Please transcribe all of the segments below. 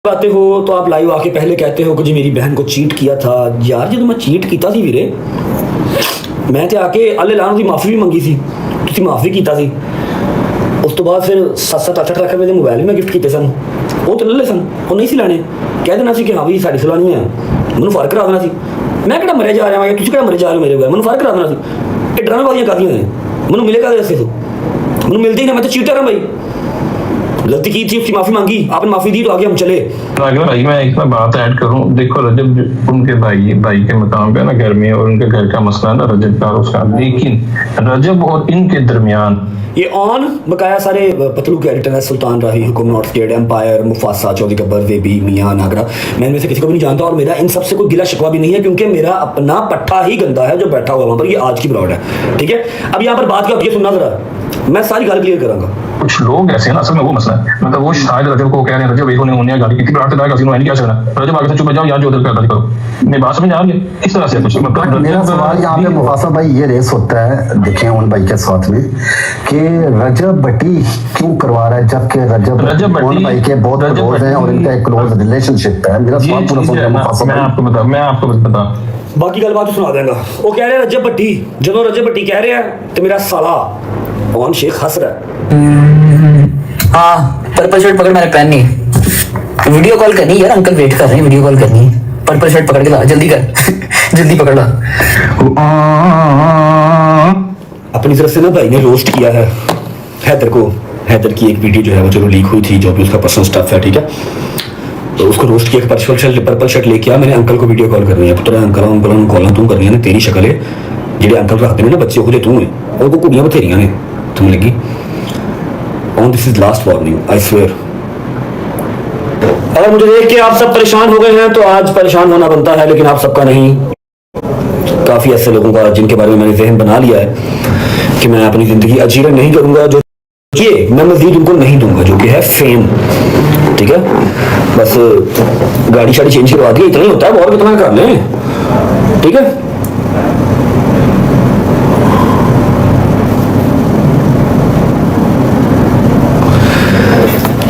आते हो तो आप लाइव आके पहले कहते हो कि जी मेरी बहन को चीट किया था। यार जो मैं चीट किया सी वीरे, मैं तो आके अल्ले लान की माफ़ी भी मंगी सी, तुसीं माफ़ी किया सी। उस तो बाद फिर 7-7 8-8 लाख रुपए के मोबाइल भी मैं गिफ्ट किए सन, वो तो ले सन, वो नहीं सी लाने। कह देना सी कि हाँ भी साड़ी सलानी है, मैंने फर्क करा देना सी। मैं किहड़ा मरे जा रहा, तुसीं किहड़ा मरे जा रहे हो मेरे को, मैंने फर्क करा देना सी। ये ड्रामेबाजियां करदियां ने, मैंने मिलेगा ऐसे तो मैंने मिलती ही ना, मैं तो चीटर हूं भाई। गलती की थी, उसकी माफी मांगी, आपने माफी दी तो आगे हम चले। अगर भाई मैं एक बात ऐड करूं, देखो रजब उनके भाई के मकाम पे ना घर में, और उनके घर का मसला ना रजब का और उसका, लेकिन रजब और इनके दरमियान ये ऑन बकाया सारे पतलू के एडिटर है, Sultan Rahi, Hukum, North State, Empire, Mufasa, Chaudhary Gabbar, Webby, Miyan, Nagra. मैं इनमें से किसी को भी नहीं जानता और मेरा इन सबसे कोई गिला शिकवा भी नहीं है, क्योंकि मेरा अपना पट्टा ही गंदा है जो बैठा हुआ वहां पर। ये आज की ब्रॉड है, ठीक है। अब यहाँ पर बात क्या होती है सुनना जरा, मैं सारी गाल क्लियर करूंगा। कुछ लोग ऐसे हैं ना, असल में वो मसला है, मतलब वो शायद रजब को कह रहे हैं, रजब भाई उन्हें गाड़ी कितनी बार तक किसी ने नहीं क्या सकना, रजब आगे से चुप जाओ यार, जो उधर कर करो। मैं बात समझ आ रही है इस तरह से कुछ, मतलब मेरा सवाल यहाँ पे मुफासा भाई ये रेस होता है, देखें उन भाई के साथ में, कि रजब भट्टी क्यों करवा रहा है, जबकि रजब उन भाई के बहुत क्लोज हैं और इनका एक क्लोज रिलेशनशिप है। मेरा सवाल पूरा सुन मुफासा, मैं आपको बता बाकी गल बात तो सुना देगा। वो कह रहे हैं रजब भट्टी, जो रजब भट्टी कह रहे हैं तो मेरा साला ओन शेख हंस रहा है। हाँ, पर्पल शर्ट पकड़, मैंने पहननी है, वीडियो कॉल करनी है यार, अंकल वेट कर रहे हैं, वीडियो कॉल करनी है। पर्पल शर्ट पकड़ के ला, जल्दी कर जल्दी पकड़ ला। अपनी तरफ से ना भाई ने रोस्ट किया है हैदर को। हैदर की एक वीडियो जो है वो चलो लीक हुई थी, जो भी उसका पर्सनल स्टफ है, ठीक है। तो उसको रोस्ट किया, पर्पल शर्ट लेके आ, मैंने अंकल को वीडियो कॉल करनी है, पुत्र अंकल कॉल तू करनी है, तेरी शक्ल है जेडे अंकल रखते हैं ना बच्चे को, तू है और को कुड़ियां बथेरियां ने तुम लगी। On this is last warning, I swear. अगर मुझे देख के आप सब परेशान हो गए हैं तो आज परेशान होना बनता है, लेकिन आप सबका नहीं। काफी ऐसे लोगों का जिनके बारे में मैंने ज़हन बना लिया है कि मैं अपनी जिंदगी अजीरन नहीं करूंगा, जो ये मैं मजीद उनको नहीं दूंगा, जो कि है फेम, ठीक है। बस गाड़ी शाड़ी चेंज करवा दी, इतना ही होता है, और कितना कर लें, ठीक है।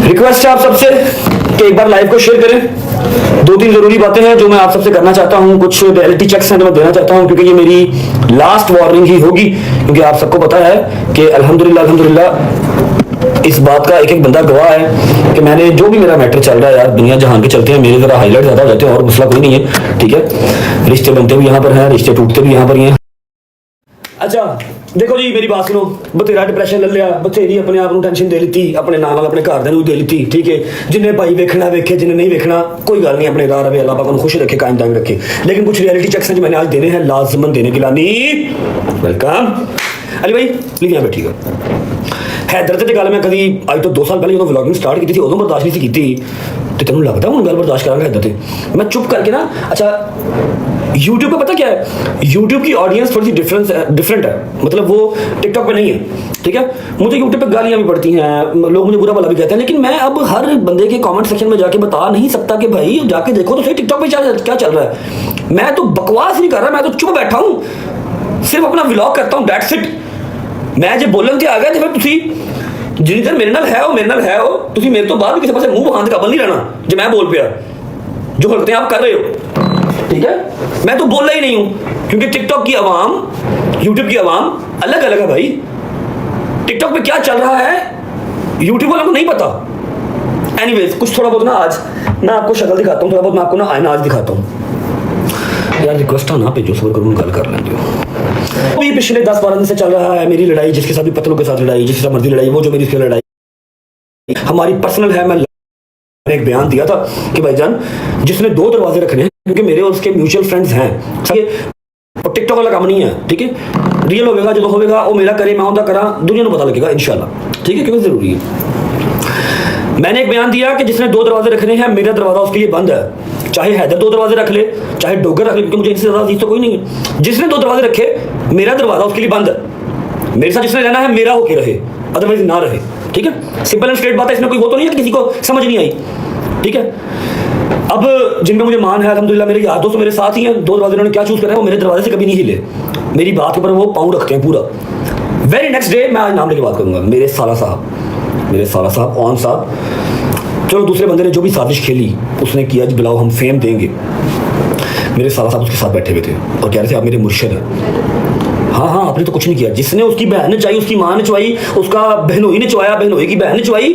रिक्वेस्ट है आप सबसे कि एक बार लाइव को शेयर करें। 2-3 जरूरी बातें हैं जो मैं आप सबसे करना चाहता हूं, कुछ रियलिटी चेक्स हैं जो मैं देना चाहता हूं, क्योंकि ये मेरी लास्ट वार्निंग ही होगी, क्योंकि आप सबको पता है कि अल्हम्दुलिल्लाह इस बात का एक एक बंदा गवाह है कि मैंने जो भी मेरा मैटर चल रहा है यार, दुनिया जहान के चलते हैं, मेरे जरा हाईलाइट ज्यादा हो जाते हैं और मसला कोई नहीं है, ठीक है। रिश्ते बनते भी यहाँ पर हैं, रिश्ते टूटते भी यहाँ पर ही हैं। अच्छा देखो जी मेरी बात सुनो, बथेरा डिप्रेशन ले लिया, बथेरी अपने आप को टेंशन दे ली, अपने नाल अपने घर दे ली, ठीक है। जिन्हें भाई वेखना वेखे, जिन्हें नहीं वेखना कोई गल नहीं, अपने राह रहे, अल्लाह पाक उन्हें खुश रखे, कायम दायम रखे। लेकिन कुछ रियलिटी चेक्स हैं जो मैंने आज देने हैं, लाजमन देने के लानी। वेलकम अली भाई, प्लीज यहाँ बैठिएगा। हैदर ते गल मैं कभी आज तो 2 साल पहले जो व्लॉगिंग स्टार्ट की थी उदों बर्दाश्त नहीं की, तो तेन लगता हूँ गल बर्दाश्त करा हैदर ते मैं चुप करके ना। अच्छा यूट्यूब पे पता क्या है, यूट्यूब की ऑडियंस थोड़ी सी डिफरेंट है, मतलब वो टिकटॉक पे नहीं है, ठीक है। मुझे यूट्यूब पे गालियां भी पड़ती हैं, लोग मुझे बुरा भला भी कहते हैं, लेकिन मैं अब हर बंदे के कमेंट सेक्शन में जाके बता नहीं सकता कि भाई जाके देखो तो सही टिकटॉक पे क्या चल रहा है। मैं तो बकवास नहीं कर रहा, मैं तो चुप बैठा हूँ, सिर्फ अपना व्लॉग करता हूँ, दैट्स इट। मैं जो बोलन ते आ गया तो फिर तुसी जिन्नी देर मेरे नाल है वो मेरे नाल है वो, तुसी मेरे तो बाद भी किसी पासे मुंह बहान के काबल नहीं रहना जो मैं बोल पिया, जो हरकतें आप कर रहे हो, ठीक है। मैं तो बोल रहा ही नहीं हूं, क्योंकि टिकटॉक की आवाम, यूट्यूब की आवाम अलग अलग है भाई। टिकटॉक पे क्या चल रहा है यूट्यूब वालों को नहीं पता। एनीवेज कुछ थोड़ा बहुत ना आज मैं आपको शक्ल दिखाता हूँ, थोड़ा बहुत मैं आपको ना आईना आज दिखाता हूँ। यार रिक्वेस्ट ना पे जो सबर करूँ गल कर लेंगे। अभी पिछले 10-12 दिन से चल रहा है मेरी लड़ाई, जिसके साथ भी पतलों के साथ लड़ाई, जिसके साथ मर्जी लड़ाई, वो जो मेरी लड़ाई हमारी पर्सनल है। मैं एक बयान दिया था कि भाईजान जिसने 2 दरवाजे रखने हैं, क्योंकि मेरे और उसके म्यूचुअल फ्रेंड्स हैं, और टिकटॉक वाला काम नहीं है, ठीक है। रियल होगा जो होगा वो मेरा करे, मैं उनका करा, दुनिया को पता लगेगा इंशाल्लाह, ठीक है, क्योंकि जरूरी है। मैंने एक बयान दिया कि जिसने 2 दरवाजे रखने हैं, मेरा दरवाजा उसके लिए बंद है, चाहे हैदर 2 दरवाजे रख ले, चाहे डोगर रख ले, क्योंकि मुझे इनसे ज्यादा अजीज तो कोई नहीं है। जिसने 2 दरवाजे रखे, मेरा दरवाजा उसके लिए बंद है। मेरे साथ जिसने रहना है मेरा होके रहे, अदरवाइज ना रहे, ठीक है। सिंपल एंड स्ट्रेट बात है, इसमें कोई वो तो नहीं है कि किसी को समझ नहीं आई, ठीक है। अब जिनमें मुझे मान है अल्हम्दुलिल्लाह, मेरे यार दोस्त मेरे साथ ही हैं, 2 दरवाजे उन्होंने क्या चूज करा है, वो मेरे दरवाजे से कभी नहीं हिले, मेरी बात के ऊपर वो पाँव रखते हैं पूरा। वेरी नेक्स्ट डे मैं आज नाम लेके बात करूंगा, मेरे साला साहब ऑन साहब चलो दूसरे बंदे ने जो भी साजिश खेली उसने किया, जी बुलाओ हम फेम देंगे। मेरे साला साहब उसके साथ बैठे हुए थे और कह रहे थे आप मेरे मुर्शिद हैं। हाँ हाँ, आपने तो कुछ नहीं किया। जिसने उसकी बहन ने चुवाई, उसकी माँ ने चुवाई, उसका बहनोई ने चुवाया, बहनोई की बहन ने चुवाई,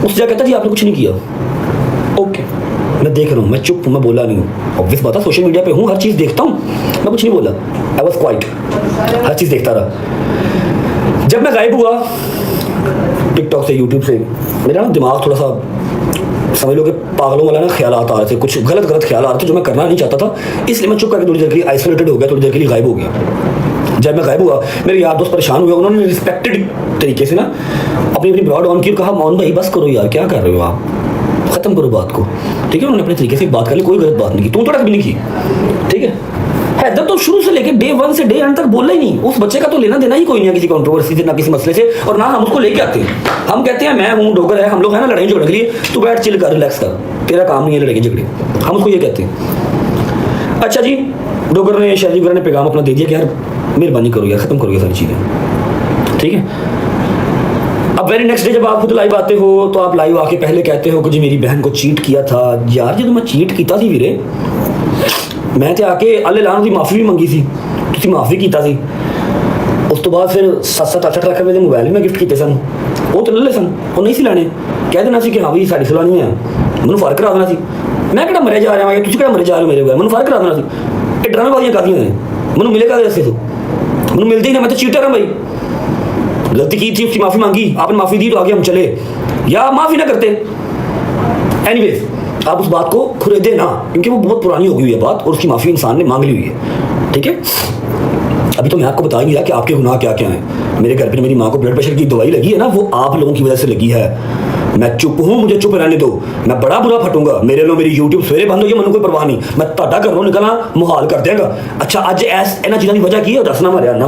उस जगह कहता जी आपने कुछ नहीं किया। ओके, मैं देख रहा हूँ, मैं चुप हूँ, मैं बोला नहीं हूँ। ऑब्वियस बात है, सोशल मीडिया पे हूँ, हर चीज़ देखता हूँ, मैं कुछ नहीं बोला। आई वॉज क्वाइट, हर चीज़ देखता रहा। जब मैं गायब हुआ टिकटॉक से, यूट्यूब से, मेरा ना दिमाग थोड़ा सा समझ लो कि पागलों वाला ना ख्याल आ रहे थे, कुछ गलत ख्याल आ रहे थे जो मैं करना नहीं चाहता था। इसलिए मैं चुप करके थोड़ी देर के लिए आइसोलेटेड हो गया, थोड़ी देर के लिए गायब हो गया। जब मैं गायब हुआ मेरे यार दोस्त परेशान हुए, उन्होंने रिस्पेक्टेड तरीके से ना अपनी अपनी ब्रॉड ऑन की और कहा मोहन भाई बस करो यार, क्या कर रहे हो आप, खत्म करो बात को, ठीक है। उन्होंने अपने तरीके से बात कर ली, कोई गलत बात नहीं की, तू थोड़ा भी नहीं की, ठीक है। हैदर तो शुरू से लेके डे 1 से डे एंड तक बोला ही नहीं। उस बच्चे का तो लेना देना ही कोई नहीं है किसी कंट्रोवर्सी से, ना किसी मसले से, और ना हम उसको लेके आते हैं। हम कहते हैं मैं हूँ, डोगर है, हम लोग है ना लड़ाई झगड़े के लिए, तू बैठ चिल कर, रिलैक्स कर, तेरा काम नहीं है लड़ाई झगड़े, हम उसको ये कहते हैं। अच्छा जी, डोगर ने, शहरी वगैरह ने पैगाम अपना दे दिया कि यार मेहरबानी करो यार, खत्म करो ये सारी चीज़ें, ठीक है। अब वेरी नेक्स्ट डे जब आप खुद लाइव आते हो तो आप लाइव आके पहले कहते हो कि जी मेरी बहन को चीट किया था। यार जो मैं चीट किया सी वीरे, मैं तो आके अल्ले लान की माफ़ी भी मंगी सी, तुसी माफ़ी कीता सी। उस तो बाद फिर 7-7 8 लाख रुपए के मोबाइल मैं गिफ्ट किए सन, वो तो ले सन, वो नहीं सी लाने, कह देना सी कि हाँ भी साड़ी सलानी है, मैंने फर्क करा देना सी। मैं किहड़ा मरे जा रहा है, तुसी किहड़ा मरे जा रहे हो मेरे बगैर, मैंने फर्क करा देना सी। ये ड्रामेबाजियां कादियां ने, मैंने मिलेगा ऐसे तो मैंने मिलते ही ना, मैं तो चीटर हाँ भाई। गलती की थी, उसकी माफ़ी मांगी, आपने माफ़ी दी तो आगे हम चले, या माफ़ी ना करते। एनीवेज आप उस बात को खुरेदे ना, क्योंकि वो बहुत पुरानी हो गई हुई है बात, और उसकी माफ़ी इंसान ने मांग ली हुई है, ठीक है। अभी तो मैं आपको बता ही दिया कि आपके गुनाह क्या क्या हैं। मेरे घर पे मेरी माँ को ब्लड प्रेशर की दवाई लगी है ना, वो आप लोगों की वजह से लगी है। मैं चुप हूँ, मुझे चुप रहने दो, मैं बड़ा बुरा फटूंगा। मेरे लो मेरी यूट्यूब सवेरे बंद हो गई, मैंने कोई परवाह नहीं, मैं ਤੁਹਾਡਾ घरों निकलना मुहाल कर देगा। अच्छा अज ऐस इन्होंने चीज़ों की वजह की है, दसना मरिया ना।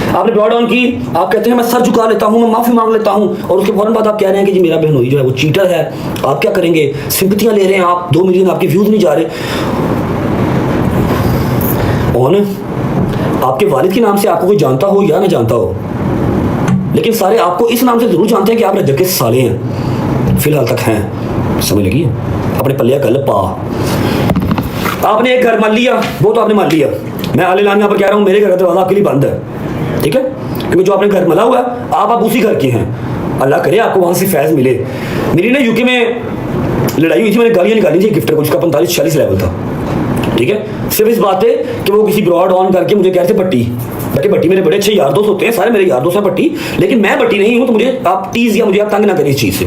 आपने ब्रॉड ऑन की, आप कहते हैं मैं सर झुका लेता हूँ, मैं माफ़ी मांग लेता हूँ, और उसके फौरन बाद आप कह रहे हैं कि जी मेरा बहनोई जो है वो चीटर है। आप क्या करेंगे, सिंपतियाँ ले रहे हैं आप, 2 मिलियन आपके व्यूज़ नहीं जा रहे। और आपके वालिद के नाम से आपको कोई जानता हो या ना जानता हो, लेकिन सारे आपको इस नाम से जरूर जानते हैं कि आप रजब के साले हैं, फिलहाल तक हैं, समझ लगी। अपने पल्लिया कल पा, आपने एक घर मान लिया, वो तो आपने मान लिया। मैं आले लान यहाँ पर कह रहा हूँ, मेरे घर का दरवाजा आपके लिए बंद है, ठीक है, क्योंकि जो आपने घर मला हुआ है आप उसी घर के हैं। अल्लाह करे आपको वहाँ से फैज़ मिले। मेरी ना यूके में लड़ाई हुई थी, मैंने गालियाँ निकाली थी गिफ्टर को, जिसका 45-46 लेवल था, ठीक है। सिर्फ इस बात पे कि वो किसी ब्रॉड ऑन करके मुझे कह रहे थे पट्टी, बल्कि पट्टी मेरे बड़े अच्छे यार दोस्त होते हैं, सारे मेरे यार दोस्त हैं पट्टी, लेकिन मैं पट्टी नहीं हूँ, तो मुझे आप टीज़ या मुझे आप तंग ना करें इस चीज़ से।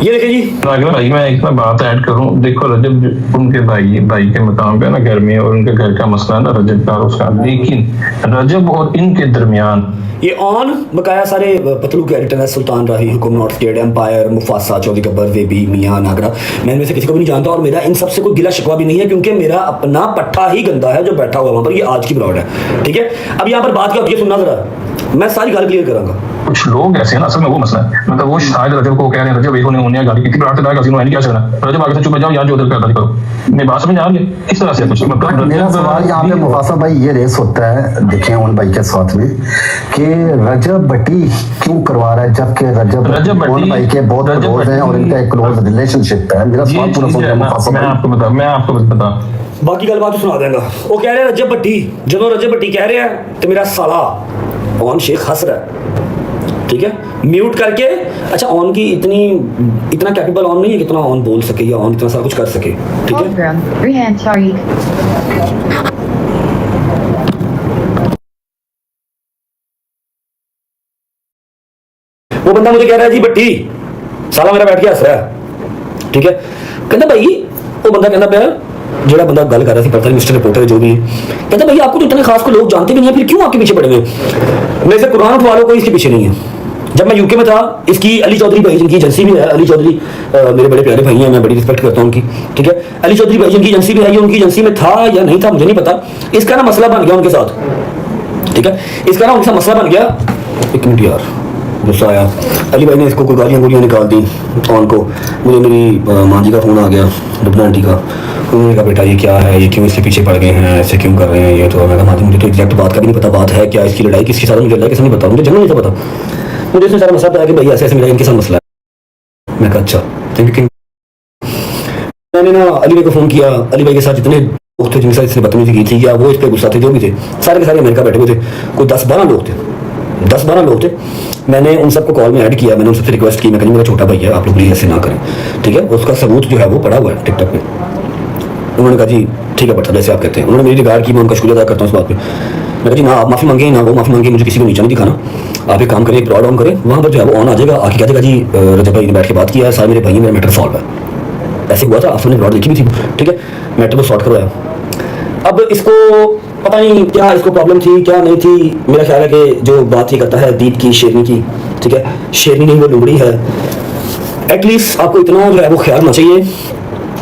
ये देखिए जी, अगर भाई मैं एक ना बात ऐड करूं, देखो रजब उनके भाई के मकाम पे ना घर में, और उनके घर का मसला ना रजब का उसका, लेकिन रजब और इनके दरमियान ये ऑन बकाया सारे पतलू के एडिटर है, Sultan Rahi, Hukum, North State Empire, Mufasa, Chaudhary Gabbar, Webby, Miyan, Nagra. मैं इनमें से किसी को भी नहीं जानता, और मेरा इन सबसे कोई गिला शिकवा भी नहीं है, क्योंकि मेरा अपना पट्टा ही गंदा है जो बैठा हुआ वहाँ पर, ये आज की ब्रॉड है, ठीक है। अब यहाँ पर बात क्या होती है सुनना जरा, मैं सारी गाल क्लियर करूंगा। कुछ लोग ऐसे हैं ना, असल में वो मसला है, मतलब वो शायद रजब को कह रहे हैं, रजब एक उन्हें गाली की ब्रांड से किसी ने क्या करना, रजब आगे से चुप जाओ यार, जो उधर करना करो। मैं बात समझ आ रही है किस तरह से कुछ, मतलब मेरा सवाल यहाँ पे मुफासा भाई ये रेस होता है, देखें उन भाई के साथ में, कि रजब भट्टी क्यों करवा रहा है, जबकि रजब उन भाई के बहुत क्लोज हैं और इनका एक क्लोज रिलेशनशिप है। मेरा सवाल पूरा सुनिए मुफासा भाई। मैं आपको बता बाकी गल बात सुना देंगे। वो कह रहे हैं रजब भट्टी, जो रजब भट्टी कह रहे हैं तो मेरा साला ऑन शेख हंस रहा है, ठीक है, म्यूट करके। अच्छा ऑन की इतना कैपेबल ऑन नहीं है कितना ऑन बोल सके या ऑन इतना सारा कुछ कर सके, ठीक है। वो बंदा मुझे कह रहा है जी भट्टी साला मेरा बैठ के हंस रहा है, ठीक है। कहता भाई, वो बंदा कहता पाया, जो बंदा गल कर रहा था, पता नहीं मिस्टर रिपोर्टर जो भी है, कहता भैया आपको तो इतने खास को लोग जानते भी नहीं है, फिर क्यों आपके पीछे पड़े हुए। मैं इसे कुरान उठवा लो, कोई इसके पीछे नहीं है। जब मैं यूके में था, इसकी अली चौधरी भाई जिनकी एजेंसी भी है, अली चौधरी मेरे बड़े प्यारे भाई हैं, मैं बड़ी रिस्पेक्ट करता हूँ उनकी, ठीक है। अली चौधरी भाई जिनकी एजेंसी भी है, उनकी एजेंसी में था या नहीं था मुझे नहीं पता, इसका ना मसला बन गया उनके साथ, ठीक है। इसका ना उनका मसला बन गया, एक मिनट यार गुस्सा आया, अली भाई ने इसको कोई गालियाँ निकाल दी ऑन को। मुझे मेरी माँ जी का फ़ोन आ गया, दुबना आंटी का, उन्होंने कहा बेटा ये क्या है, ये क्यों इसके पीछे पड़ गए हैं, ऐसे क्यों कर रहे हैं ये। तो मैं कहा मुझे तो एग्जैक्ट बात का भी नहीं पता, बात है क्या, इसकी लड़ाई किसके साथ मुझे लड़ाई किसने नहीं पता, मुझे जन्म नहीं था पता। मुझे इसने सारा मसला बताया कि भाई ऐसे ऐसे मेरा इनके साथ मसला है। मैं कहा अच्छा थैंक यू। मैंने ना अली भाई को फोन किया, अली भाई के साथ जितने दोस्त थे जिनके साथ इसने बदतमीजी की थी या वो इस पर गुस्सा थे जो भी थे, सारे के सारे अमेरिका बैठे हुए थे, कोई 10-12 लोग थे, 10-12 लोग थे। मैंने उन सबको कॉल में ऐड किया, मैंने उन सबसे रिक्वेस्ट की, मैं कहीं मेरा छोटा भाई है, आप लोग प्लीज ऐसे ना करें, ठीक है। उसका सबूत जो है वो पड़ा हुआ है टिकटॉक पे। उन्होंने कहा जी ठीक है बट्टा जैसे आप कहते हैं, उन्होंने मेरी रिगार्ड की, मैं उनका शुक्रिया अदा करता हूँ इस बात पे। मैं कहा जी ना आप माफ़ी मांगे ना वो माफ़ी मांगे, मुझे किसी को नीचा नहीं दिखाना, आप एक काम करें, एक ब्रॉड ऑन करें, वहाँ पर जो है वो ऑन आ जाएगा, आके कह देगा जी रजब भाई ने बैठ के बात किया है, सारे मेरे भाई मेरा मैटर सॉल्व है। ऐसे हुआ था, आपने ब्रॉड देखी भी थी, ठीक है, मैटर को सॉर्ट करवाया। अब इसको पता नहीं क्या इसको प्रॉब्लम थी क्या नहीं थी, मेरा ख्याल है कि जो बात ये करता है दीप की शेरनी की, ठीक है, शेरनी नहीं वो लुमड़ी है। एटलीस्ट आपको इतना जो है वो ख्याल होना चाहिए,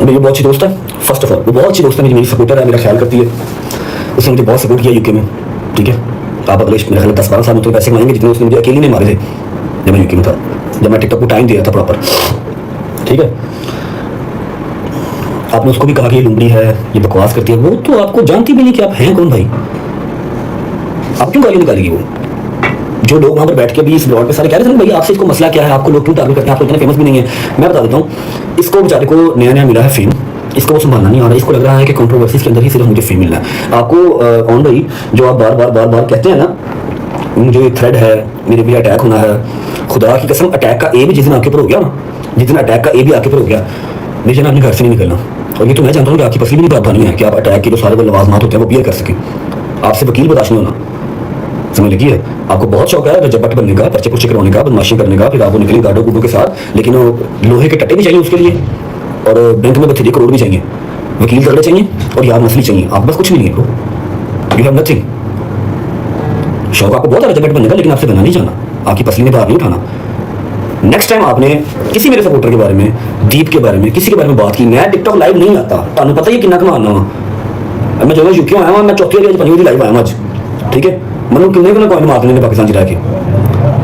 मेरी बहुत अच्छी दोस्त है, फर्स्ट ऑफ ऑल वो बहुत अच्छी दोस्त है, मेरी सपोर्टर है, मेरा ख्याल करती है, उसने मुझे बहुत सपोर्ट किया यूके में, ठीक है। आप अगले मेरे ख्याल 10-12 साल में तो पैसे कमाएंगे जितने उसने मुझे अकेली नहीं मारे थे जब मैं यूके में था, जब मैं टिकटॉक को टाइम दिया था प्रॉपर, ठीक है। आपने उसको भी कहा कि ये लुमड़ी है, ये बकवास करती है, वो तो आपको जानती भी नहीं कि आप हैं कौन भाई, आप क्यों गाली निकालेगी वो। जो लोग वहाँ पर बैठ के भी इस ब्लॉग पे सारे कह रहे थे भाई आपसे इसको मसला क्या है, आपको लोग क्यों टारगेट करते हैं, आप तो इतने फेमस भी नहीं है। मैं बता देता हूँ, इसको बेचारे को नया नया मिला है फेम, इसको वो संभालना नहीं आ रहा, इसको लग रहा है कि कंट्रोवर्सीज के अंदर ही सिर्फ मुझे फेम मिलना है। आपको ऑन भाई जो आप बार बार कहते हैं ना, मुझे थ्रेड है, मेरे भी अटैक होना है, खुदा की कसम अटैक का ए भी जिस दिन आपके ऊपर हो गया ना, जिस दिन अटैक का ए भी आपके ऊपर हो गया, मुझे ना अपने घर से नहीं निकलना। और ये तो मैं जानता हूँ कि आपकी पसली भी नहीं बात नहीं है कि आप अटैक के जो सारे वो लवाजमात होते हैं वो क्लियर कर सकें, आपसे वकील बर्दाश्त नहीं होना, समझ लगी है। आपको बहुत शौक है रजब भट्ट बनने का, पर्चे पुर्चे करवाने का, बदमाशी करने का, फिर आप वो निकले गाडो गुडो के साथ, लेकिन लोहे के टट्टे भी चाहिए उसके लिए, और बैंक में बथेरे करोड़ भी चाहिए, वकील तगड़े चाहिए और यार नस्ली चाहिए, आप बस कुछ भी नहीं है ब्रो, यू हैव नथिंग। शौक आपको बहुत है रजब भट्ट बनने का, लेकिन आपसे बनना नहीं चाहना, आपकी पसली ने बाहर नहीं उठाना। नेक्स्ट टाइम आपने किसी मेरे सपोर्टर के बारे में, दीप के बारे में, किसी के बारे में बात की, मैं टिकटॉक लाइव नहीं आता, तुम पता ही कितना कमाना वा मैं जो यूके आया मैं चौथी वाली 5वीं लाइव आया आज, ठीक है। मतलब कितने को कॉइन मार लेने पाकिस्तान रह के,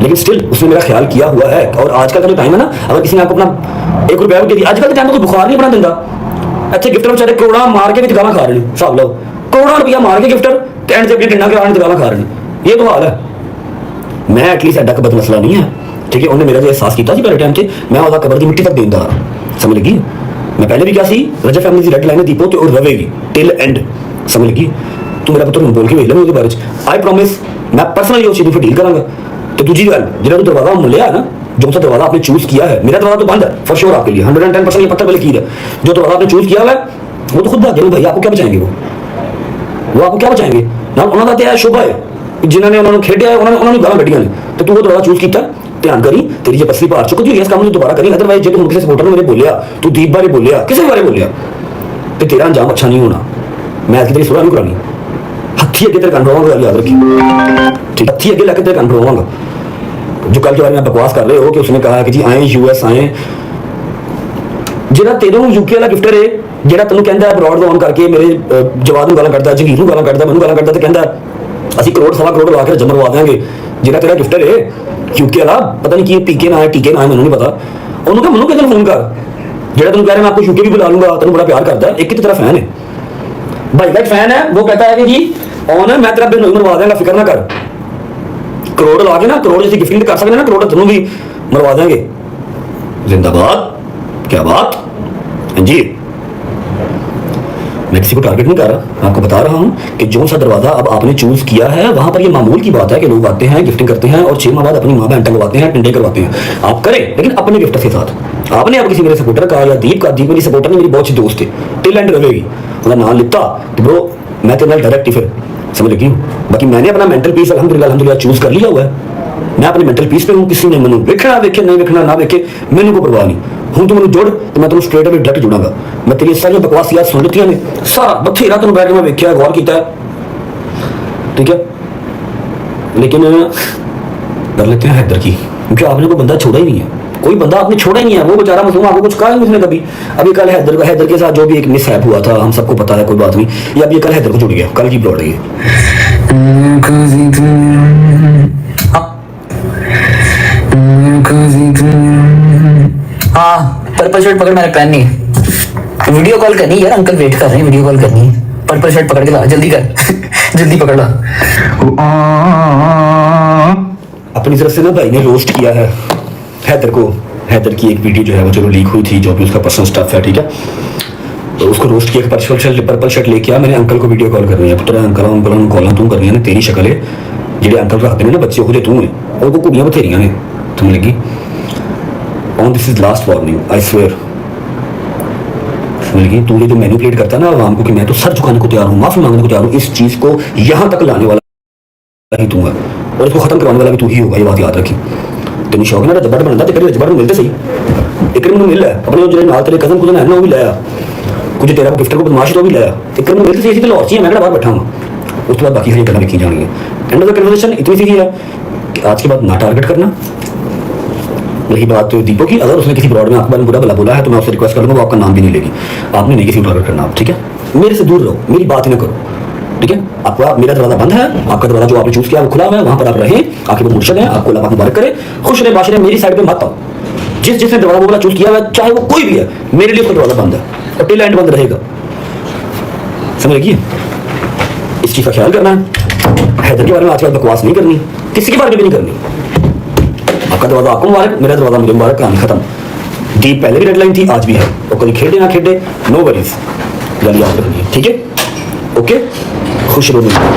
लेकिन स्टिल उसने मेरा ख्याल किया हुआ है। और आजकल का जो टाइम है ना, अगर किसी ने आपको अपना 1 रुपया भी दे दिया, आजकल के टाइम में कोई बुखार नहीं बना देता, अच्छे गिफ्टर बेचारे करोड़ा मार के भी गाना खा रहे हैं, हिसाब लो करोड़ा रुपया मार के गिफ्टर एंड से अपनी टिंडा के आने गाना खा रहे हैं, ये तो हाल है। मैं एटलीस्ट एडा का बद मसला नहीं है, ठीक है। उन्होंने मेरा जो एहसास किया पहले टाइम से, मैं ਉਹਦਾ कबर की मिट्टी तक देंदा रहा, समझ लगी। मैं पहले भी क्या सी रजब फैमिली की रेड लाइन दीपो ते और रवेगी टिल एंड, समझ लगी। तू मेरा पुत्र बोल के वेख ले ਉਹਦੇ बारे च, आई प्रॉमिस मैं पर्सनली उस चीज को डील करांगा। तो दूसरी गल ਜਿਹੜਾ तू दरवाजा मिलिया ना, जो सा दरवाजा आपने चूज किया है, मेरा दरवाजा तो बंद है फॉर श्योर आपके लिए 110%, ये पत्थर वाली कीर है। जो दरवाजा आपने चूज किया है वो तो खुद भाग गए भाई, आपको क्या बचाएंगे वो आपको क्या बचाएंगे ना, उन्होंने तो यह शुभ है जिन्होंने उन्होंने खेडिया है, उन्होंने गाला कटिया ने, तो तू वो दरवाजा चूज किया, ध्यान करी तेरी जो पसली पार चुकी इस काम में दोबारा करी, अदरवाइज जो तू किसी सपोर्टर ने मेरे बोलिया, तू दीप बारे बोलिया, किसी बारे बोलिया, तो तेरा अंजाम अच्छा नहीं होना। मैं आज की तेरी सुलह नहीं करानी, हथी अगे तेरे कान रवांगा, याद रखी, ठीक, हथी अगे लैके तेरे कान रवांगा। जो कल के बारे में बकवास कर रहे हो कि उसने कहा कि जी आए यूएस आए, ਜਿਹੜਾ ਤੈਨੂੰ यूके वाला गिफ्टर है, ਜਿਹੜਾ ਤੈਨੂੰ ਕਹਿੰਦਾ ਅਬਰੋਡ ਲੋਨ ਕਰਕੇ ਮੇਰੇ ਜਵਾਬ ਨੂੰ ਗਾਲਾਂ ਕੱਢਦਾ, ਜੰਗੀਰ ਨੂੰ ਗਾਲਾਂ ਕੱਢਦਾ, ਮੈਨੂੰ ਗਾਲਾਂ ਕੱਢਦਾ ਤੇ ਕਹਿੰਦਾ ਅਸੀਂ ਕਰੋੜ ਸਵਾ ਕਰੋੜ ਲਾ ਕੇ ਜਮਰਵਾ ਦੇਾਂਗੇ। ਜਿਹੜਾ ਤੇਰਾ ਗਿਫਟਰ ਹੈ यूके वाला, पता नहीं कि पीके ना है टीके ना है, मैंने नहीं पता, ਉਹਨੂੰ ਕਹ ਮੈਨੂੰ ਕਿਹਨੂੰ ਫੋਨ ਕਰ, ਜਿਹੜਾ ਤੈਨੂੰ ਕਹਿ ਰਿਹਾ मैं आपको यूके भी बुला लूंगा, ਤੈਨੂੰ बड़ा प्यार करता है, एक ही तेरा फैन है भाई, का फैन है, वो कहता है कि जी ऑन मैं तेरा बिल मरवा देंगे, फिक्र ना कर, करोड़ ला के ना, करोड़ जैसी गिफ्टिंग कर सकते ना, करोड़ तेनों भी मरवा देंगे। जिंदाबाद, क्या बात जी। मैं किसी को टारगेट नहीं कर रहा, आपको बता रहा हूं कि जो सा दरवाजा अब आपने चूज किया है वहां पर ये मामूल की बात है कि लोग आते हैं गिफ्टिंग करते हैं और 6 माह बाद अपनी माँ बहन टंगवाते हैं, टिंडे करवाते हैं, आप करें लेकिन अपने गिफ्टर के साथ। आपने अब किसी मेरे सपोर्टर का या दीप का, दीप मेरी सपोर्टर नहीं, मेरी बहुत अच्छी दोस्त है, टिल एंड रवेगी, उसका नाम लिता तो ब्रो मैं तेरे डायरेक्ट ही फिर समझ लगी हूँ। बाकी मैंने अपना मेंटल पीस अल्हम्दुलिल्लाह चूज कर लिया हुआ है, मैं अपने मेंटल पीस पे हूँ, किसी ने मैंने वेखना वेखे नहीं वेखना ना वेखे मैंने कोई परवाह नहीं। हूँ तू मैंने जुड़ तो मैं तेन स्ट्रेट अवे डायरेक्ट जुड़ांगा, मैं तेरी सारी बकवास याद सुन लीतियां ने, सारा बथेरा तेन बैठ के मैं वेख्या गौर किया, ठीक है। लेकिन कर लेते हैं हैदर की, क्योंकि आपने कोई बंदा छोड़ा ही नहीं है, कोई बंदा आपने छोड़ा ही नहीं है, वो बेचारा मसलूम आपको कुछ कहा नहीं उसने कभी। अभी कल हैदर के साथ जो भी एक मिसहैप हुआ था हम सबको पता है, कोई बात नहीं, ये अभी कल हैदर को जुड़ गया, कल की प्लॉट है ये। हाँ पर्पल शर्ट पकड़, मैंने पहननी है, वीडियो कॉल करनी है यार, अंकल वेट कर रहे हैं, वीडियो कॉल करनी है, पर्पल शर्ट पकड़ के ला, जल्दी कर जल्दी पकड़ ला। अपनी तरफ से ना भाई ने रोस्ट किया है हैदर को, हैदर की एक वीडियो जो है वो चलो लीक हुई थी, जो भी उसका पर्सनल स्टफ है, ठीक है, तो उसको रोस्ट किया, पर्पल शर्ट लेके आ, मैंने अंकल को वीडियो कॉल करनी है, पुत्र अंकल कॉल तू करनी है, तेरी शक्ल है ਜਿਹੜੇ अंकल रखते हैं ना बच्चे वो तू है, और को कुड़ियां बथेरियां ने, समझ लगी। On this is last warning, I swear, समझ लगी। तू ये जो मैनिपुलेट करता है ना आवाम को कि मैं तो सर झुकाने को तैयार हूँ, माफी मांगने को तैयार हूँ, इस चीज को यहाँ तक लाने वाला ही तू है, और इसको खत्म करवाने वाला भी तू ही होगा, ये बात याद रखी। तेन शौक ना रजबट बनता तो कभी रजबट मिलते सही, एक मिल है अपने जो नाल तेरे कजन कुजन है ना वो भी लाया, कुछ तेरा गिफ्टर को बदमाश तो भी लाया, एक मिलते सही तो लाहौर मैं बाहर बैठा हूँ, उस बाद बाकी सारी गल्लां लिखी जानी है। एंड ऑफ द कन्वर्सेशन इतनी सी है कि आज के बाद ना टारगेट करना। रही बात दीपो की, अगर उसने किसी ब्रॉड में आपके बारे में बुरा भला बोला है तो मैं आपसे रिक्वेस्ट कर लूंगा, वो आपका नाम भी नहीं लेगी, आपने नहीं किसी को टारगेट करना, आप ठीक है, मेरे से दूर रहो, मेरी बात ही ना करो, ठीक है। आपका मेरा दरवाजा बंद है, आपका दरवाजा जो आपने चूज किया वो खुला हुआ है, वहां पर आप रहें, आपके वो मुर्शद है, आपको अल्लाह पाक मुबारक करे, खुश रहे बाश रहे, मेरी साइड पे मत आओ। जिसने दरवाजा वो वाला चूज किया हुआ है, चाहे वो कोई भी है, मेरे लिए उसका दरवाजा बंद है और टिल एंड बंद रहेगा, समझ लगी। इस चीज का ख्याल करना है। हैदर के बारे में आजकल बकवास नहीं करनी, किसी के बारे में भी नहीं करनी। आपका दरवाजा आपको मुबारक, मेरा दरवाजा मुझे मुबारक, कहानी खत्म। डीप पहले भी डेडलाइन थी, आज भी है, और कभी खेले ना खेले, नो वरीज, गल याद रखनी है, ठीक है, ओके, खुश रहो।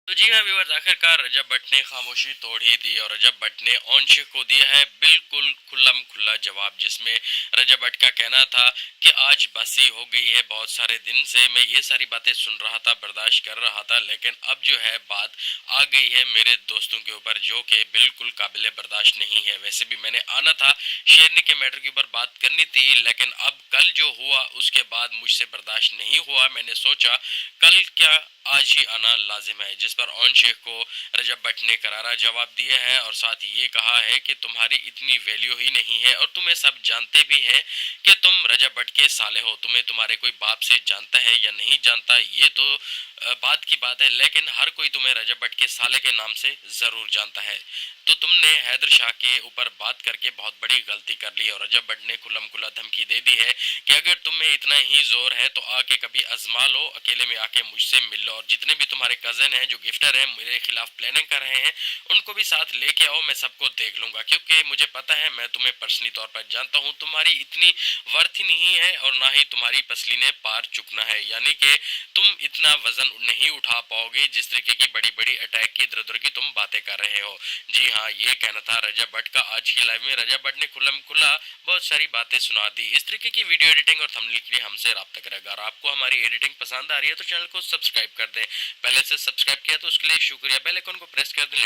तो जी हाँ व्यूअर्स, आखिरकार रजब भट्ट ने खामोशी तोड़ ही दी और रजब भट्ट ने ऑनशेख को दिया है बिल्कुल खुल्लम खुल्ला जवाब, जिसमें रजब भट्ट का कहना था कि आज बसी हो गई है, बहुत सारे दिन से मैं ये सारी बातें सुन रहा था, बर्दाश्त कर रहा था, लेकिन अब जो है बात आ गई है मेरे दोस्तों के ऊपर जो कि बिल्कुल काबिले बर्दाश्त नहीं है। वैसे भी मैंने आना था, शेरनी के मैटर के ऊपर बात करनी थी, लेकिन अब कल जो हुआ उसके बाद मुझसे बर्दाश्त नहीं हुआ, मैंने सोचा कल क्या आज ही आना लाजिम है, जिस पर ऑन शेख को रजब भट्ट ने करारा जवाब दिया है और साथ ये कहा है कि तुम्हारी इतनी वैल्यू ही नहीं है और तुम्हें सब जानते भी है कि तुम रजब भट्ट के साले हो, तुम्हें तुम्हारे कोई बाप से जानता है या नहीं जानता ये तो बात की बात है, लेकिन हर कोई तुम्हें रजब भट्ट के साले के नाम से जरूर जानता है। तो तुमने हैदर शाह के ऊपर बात करके बहुत बड़ी गलती कर ली और रजब भट्ट ने खुल्लम खुल्ला धमकी दे दी है कि अगर तुम्हें इतना ही जोर है तो आके कभी आजमा लो, अकेले में आके मुझसे मिल लो और जितने भी तुम्हारे कजन हैं जो गिफ्टर हैं मेरे खिलाफ प्लानिंग कर रहे हैं उनको भी साथ लेके आओ, मैं सबको देख लूंगा, क्योंकि मुझे पता है मैं तुम्हें पर्सनली तौर पर जानता हूँ, तुम्हारी इतनी वर्थ ही नहीं है और ना ही तुम्हारी पसली ने पार चुकना है, यानी कि तुम इतना वजन नहीं उठा पाओगे जिस तरीके की बड़ी बड़ी अटैक की इधर उधर की तुम बातें कर रहे हो। जी हाँ, ये कहना था रजब भट्ट का आज की लाइव में। रजब भट्ट ने खुल्लम खुल्ला बहुत सारी बातें सुना दी। इस तरीके की वीडियो एडिटिंग और थंबनेल के लिए हमसे राब्ता करेगा। अगर आपको हमारी एडिटिंग पसंद आ रही है तो चैनल को सब्सक्राइब कर दें, पहले से सब्सक्राइब किया तो उसके लिए शुक्रिया, बेल आइकन को प्रेस कर दें।